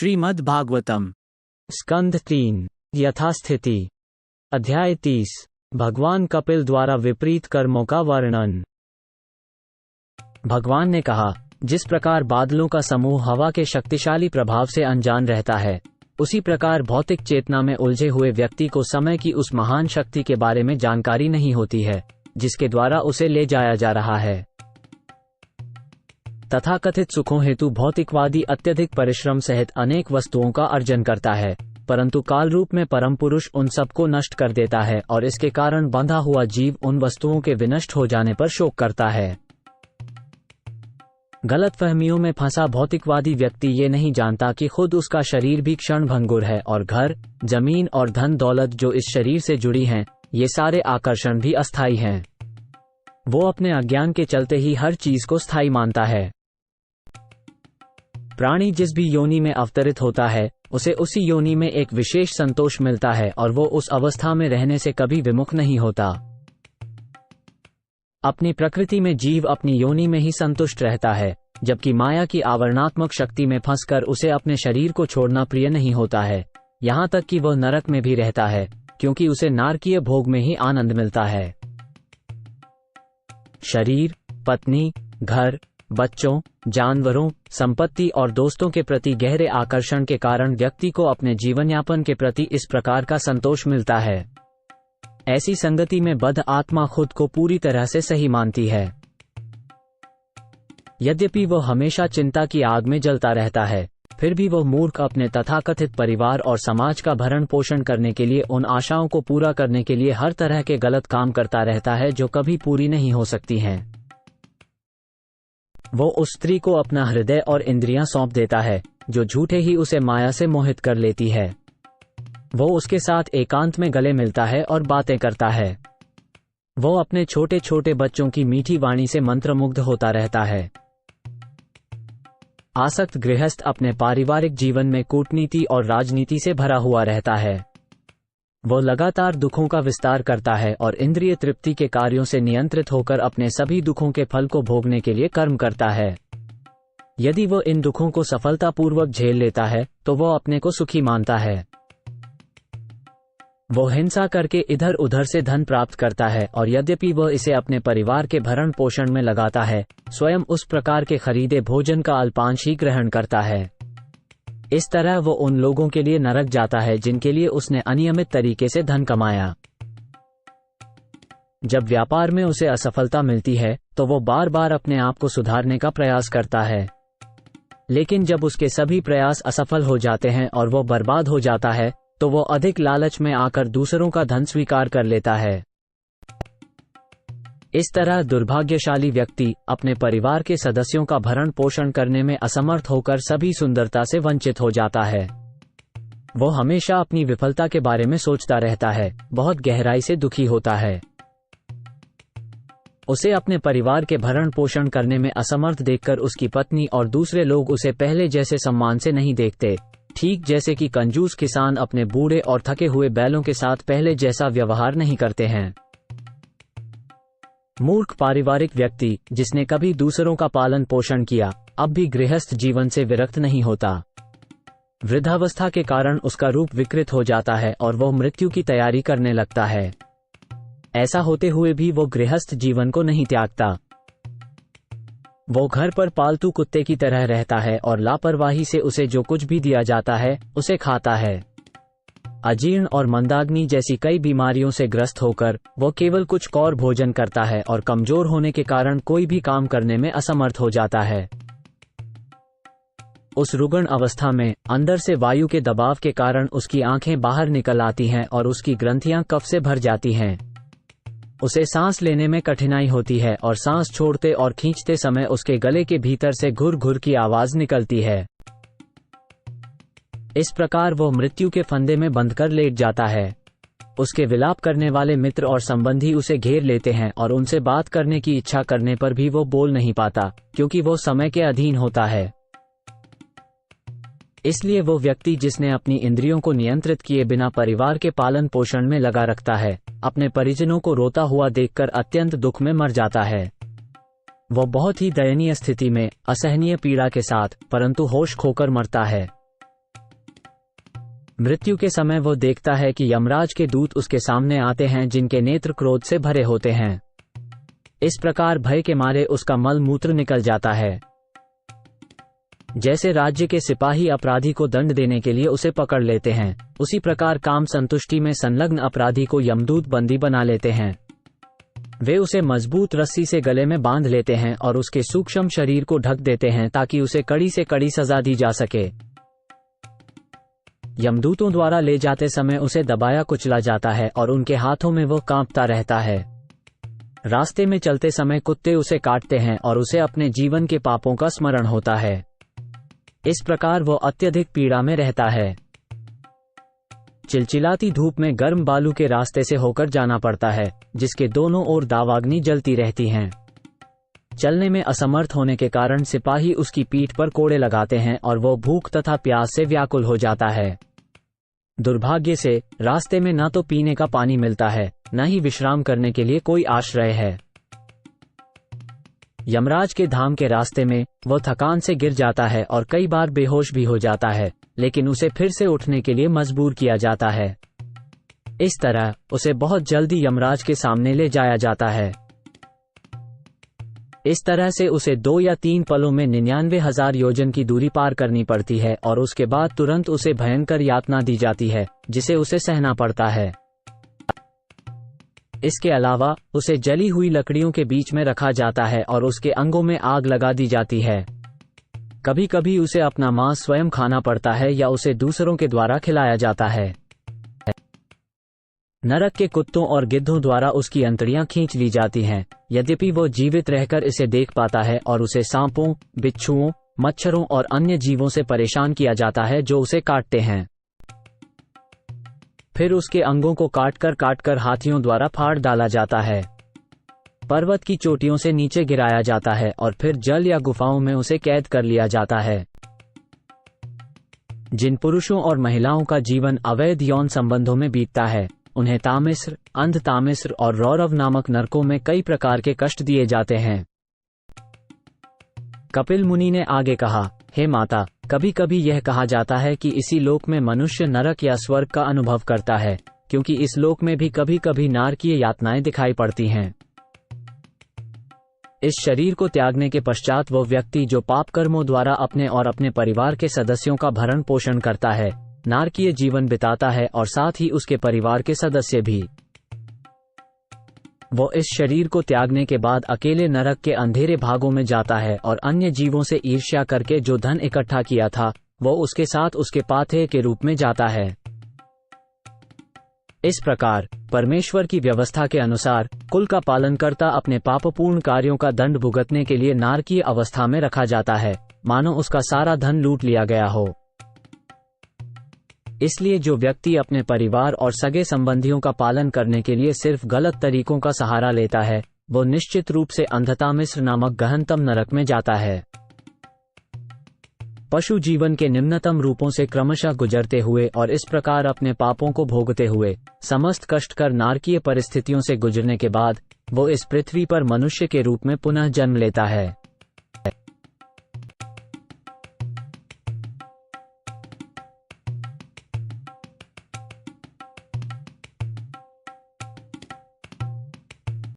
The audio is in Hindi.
श्रीमद् भागवतम स्कंध 3 यथास्थिति अध्याय 30 भगवान कपिल द्वारा विपरीत कर्मों का वर्णन। भगवान ने कहा, जिस प्रकार बादलों का समूह हवा के शक्तिशाली प्रभाव से अनजान रहता है, उसी प्रकार भौतिक चेतना में उलझे हुए व्यक्ति को समय की उस महान शक्ति के बारे में जानकारी नहीं होती है जिसके द्वारा उसे ले जाया जा रहा है। तथाकथित सुखों हेतु भौतिकवादी अत्यधिक परिश्रम सहित अनेक वस्तुओं का अर्जन करता है, परंतु काल रूप में परम पुरुष उन सबको नष्ट कर देता है और इसके कारण बंधा हुआ जीव उन वस्तुओं के विनष्ट हो जाने पर शोक करता है। गलतफहमियों में फंसा भौतिकवादी व्यक्ति ये नहीं जानता कि खुद उसका शरीर भी क्षण भंगुर है और घर, जमीन और धन दौलत जो इस शरीर से जुड़ी हैं, ये सारे आकर्षण भी अस्थायी हैं। वो अपने अज्ञान के चलते ही हर चीज को स्थायी मानता है। प्राणी जिस भी योनि में अवतरित होता है, उसे उसी योनि में एक विशेष संतोष मिलता है और वो उस अवस्था में रहने से कभी विमुख नहीं होता। अपनी प्रकृति में जीव अपनी योनि में ही संतुष्ट रहता है, जबकि माया की आवरणात्मक शक्ति में फंसकर उसे अपने शरीर को छोड़ना प्रिय नहीं होता है, यहाँ तक कि वह नरक में भी रहता है, क्योंकि उसे नारकीय भोग में ही आनंद मिलता है। शरीर, पत्नी, घर, बच्चों, जानवरों, संपत्ति और दोस्तों के प्रति गहरे आकर्षण के कारण व्यक्ति को अपने जीवन यापन के प्रति इस प्रकार का संतोष मिलता है। ऐसी संगति में बद्ध आत्मा खुद को पूरी तरह से सही मानती है। यद्यपि वह हमेशा चिंता की आग में जलता रहता है, फिर भी वह मूर्ख अपने तथाकथित परिवार और समाज का भरण पोषण करने के लिए उन आशाओं को पूरा करने के लिए हर तरह के गलत काम करता रहता है जो कभी पूरी नहीं हो सकती हैं। वो उस स्त्री को अपना हृदय और इंद्रियां सौंप देता है जो झूठे ही उसे माया से मोहित कर लेती है। वो उसके साथ एकांत में गले मिलता है और बातें करता है। वो अपने छोटे छोटे बच्चों की मीठी वाणी से मंत्रमुग्ध होता रहता है। आसक्त गृहस्थ अपने पारिवारिक जीवन में कूटनीति और राजनीति से भरा हुआ रहता है। वो लगातार दुखों का विस्तार करता है और इंद्रिय तृप्ति के कार्यों से नियंत्रित होकर अपने सभी दुखों के फल को भोगने के लिए कर्म करता है। यदि वो इन दुखों को सफलतापूर्वक झेल लेता है तो वो अपने को सुखी मानता है। वो हिंसा करके इधर उधर से धन प्राप्त करता है और यद्यपि वह इसे अपने परिवार के भरण पोषण में लगाता है, स्वयं उस प्रकार के खरीदे भोजन का अल्पांश ही ग्रहण करता है। इस तरह वो उन लोगों के लिए नरक जाता है जिनके लिए उसने अनियमित तरीके से धन कमाया। जब व्यापार में उसे असफलता मिलती है तो वो बार बार अपने आप को सुधारने का प्रयास करता है, लेकिन जब उसके सभी प्रयास असफल हो जाते हैं और वो बर्बाद हो जाता है तो वो अधिक लालच में आकर दूसरों का धन स्वीकार कर लेता है। इस तरह दुर्भाग्यशाली व्यक्ति अपने परिवार के सदस्यों का भरण पोषण करने में असमर्थ होकर सभी सुंदरता से वंचित हो जाता है। वो हमेशा अपनी विफलता के बारे में सोचता रहता है, बहुत गहराई से दुखी होता है। उसे अपने परिवार के भरण पोषण करने में असमर्थ देखकर उसकी पत्नी और दूसरे लोग उसे पहले जैसे सम्मान से नहीं देखते, ठीक जैसे कि कंजूस किसान अपने बूढ़े और थके हुए बैलों के साथ पहले जैसा व्यवहार नहीं करते हैं। मूर्ख पारिवारिक व्यक्ति जिसने कभी दूसरों का पालन पोषण किया, अब भी गृहस्थ जीवन से विरक्त नहीं होता। वृद्धावस्था के कारण उसका रूप विकृत हो जाता है और वह मृत्यु की तैयारी करने लगता है। ऐसा होते हुए भी वो गृहस्थ जीवन को नहीं त्यागता। वो घर पर पालतू कुत्ते की तरह रहता है और लापरवाही से उसे जो कुछ भी दिया जाता है उसे खाता है। अजीर्ण और मंदाग्नि जैसी कई बीमारियों से ग्रस्त होकर वो केवल कुछ कौर भोजन करता है और कमजोर होने के कारण कोई भी काम करने में असमर्थ हो जाता है। उस रुग्ण अवस्था में अंदर से वायु के दबाव के कारण उसकी आंखें बाहर निकल आती हैं और उसकी ग्रंथियां कफ से भर जाती हैं। उसे सांस लेने में कठिनाई होती है और सांस छोड़ते और खींचते समय उसके गले के भीतर से घुर घुर की आवाज निकलती है। इस प्रकार वो मृत्यु के फंदे में बंधकर लेट जाता है। उसके विलाप करने वाले मित्र और संबंधी उसे घेर लेते हैं और उनसे बात करने की इच्छा करने पर भी वो बोल नहीं पाता, क्योंकि वो समय के अधीन होता है। इसलिए वो व्यक्ति जिसने अपनी इंद्रियों को नियंत्रित किए बिना परिवार के पालन पोषण में लगा रखता है, अपने परिजनों को रोता हुआ देखकर अत्यंत दुख में मर जाता है। वो बहुत ही दयनीय स्थिति में असहनीय पीड़ा के साथ परंतु होश खोकर मरता है। मृत्यु के समय वो देखता है कि यमराज के दूत उसके सामने आते हैं जिनके नेत्र क्रोध से भरे होते हैं। इस प्रकार भय के मारे उसका मल मूत्र निकल जाता है। जैसे राज्य के सिपाही अपराधी को दंड देने के लिए उसे पकड़ लेते हैं, उसी प्रकार काम संतुष्टि में संलग्न अपराधी को यमदूत बंदी बना लेते हैं। वे उसे मजबूत रस्सी से गले में बांध लेते हैं और उसके सूक्ष्म शरीर को ढक देते हैं ताकि उसे कड़ी से कड़ी सजा दी जा सके। यमदूतों द्वारा ले जाते समय उसे दबाया कुचला जाता है और उनके हाथों में वो कांपता रहता है। रास्ते में चलते समय कुत्ते उसे काटते हैं और उसे अपने जीवन के पापों का स्मरण होता है। इस प्रकार वो अत्यधिक पीड़ा में रहता है। चिलचिलाती धूप में गर्म बालू के रास्ते से होकर जाना पड़ता है, जिसके दोनों ओर दावाग्नि जलती रहती हैं। चलने में असमर्थ होने के कारण सिपाही उसकी पीठ पर कोड़े लगाते हैं और वो भूख तथा प्यास से व्याकुल हो जाता है। दुर्भाग्य से रास्ते में न तो पीने का पानी मिलता है, न ही विश्राम करने के लिए कोई आश्रय है। यमराज के धाम के रास्ते में वो थकान से गिर जाता है और कई बार बेहोश भी हो जाता है, लेकिन उसे फिर से उठने के लिए मजबूर किया जाता है। इस तरह उसे बहुत जल्दी यमराज के सामने ले जाया जाता है। इस तरह से उसे 2 या 3 पलों में 99,000 योजन की दूरी पार करनी पड़ती है और उसके बाद तुरंत उसे भयंकर यातना दी जाती है, जिसे उसे सहना पड़ता है। इसके अलावा उसे जली हुई लकड़ियों के बीच में रखा जाता है और उसके अंगों में आग लगा दी जाती है। कभी कभी उसे अपना मांस स्वयं खाना पड़ता है या उसे दूसरों के द्वारा खिलाया जाता है। नरक के कुत्तों और गिद्धों द्वारा उसकी अंतड़ियां खींच ली जाती हैं, यद्यपि वो जीवित रहकर इसे देख पाता है और उसे सांपों, बिच्छुओं, मच्छरों और अन्य जीवों से परेशान किया जाता है जो उसे काटते हैं। फिर उसके अंगों को काटकर हाथियों द्वारा फाड़ डाला जाता है। पर्वत की चोटियों से नीचे गिराया जाता है और फिर जल या गुफाओं में उसे कैद कर लिया जाता है। जिन पुरुषों और महिलाओं का जीवन अवैध यौन संबंधों में बीतता है, उन्हें तामिस्र, अंध तामिस्र और रौरव नामक नरकों में कई प्रकार के कष्ट दिए जाते हैं। कपिल मुनि ने आगे कहा, हे माता, कभी कभी यह कहा जाता है कि इसी लोक में मनुष्य नरक या स्वर्ग का अनुभव करता है, क्योंकि इस लोक में भी कभी कभी नारकीय यातनाएं दिखाई पड़ती हैं। इस शरीर को त्यागने के पश्चात वो व्यक्ति जो पाप कर्मों द्वारा अपने और अपने परिवार के सदस्यों का भरण पोषण करता है, नारकीय जीवन बिताता है और साथ ही उसके परिवार के सदस्य भी। वो इस शरीर को त्यागने के बाद अकेले नरक के अंधेरे भागों में जाता है और अन्य जीवों से ईर्ष्या करके जो धन इकट्ठा किया था, वो उसके साथ उसके पाथेय के रूप में जाता है। इस प्रकार परमेश्वर की व्यवस्था के अनुसार कुल का पालनकर्ता अपने पापपूर्ण कार्यों का दंड भुगतने के लिए नारकीय अवस्था में रखा जाता है, मानो उसका सारा धन लूट लिया गया हो। इसलिए जो व्यक्ति अपने परिवार और सगे संबंधियों का पालन करने के लिए सिर्फ गलत तरीकों का सहारा लेता है, वो निश्चित रूप से अंधतामिस्र नामक गहनतम नरक में जाता है। पशु जीवन के निम्नतम रूपों से क्रमशः गुजरते हुए और इस प्रकार अपने पापों को भोगते हुए समस्त कष्टकर नारकीय परिस्थितियों से गुजरने के बाद वो इस पृथ्वी पर मनुष्य के रूप में पुनः जन्म लेता है।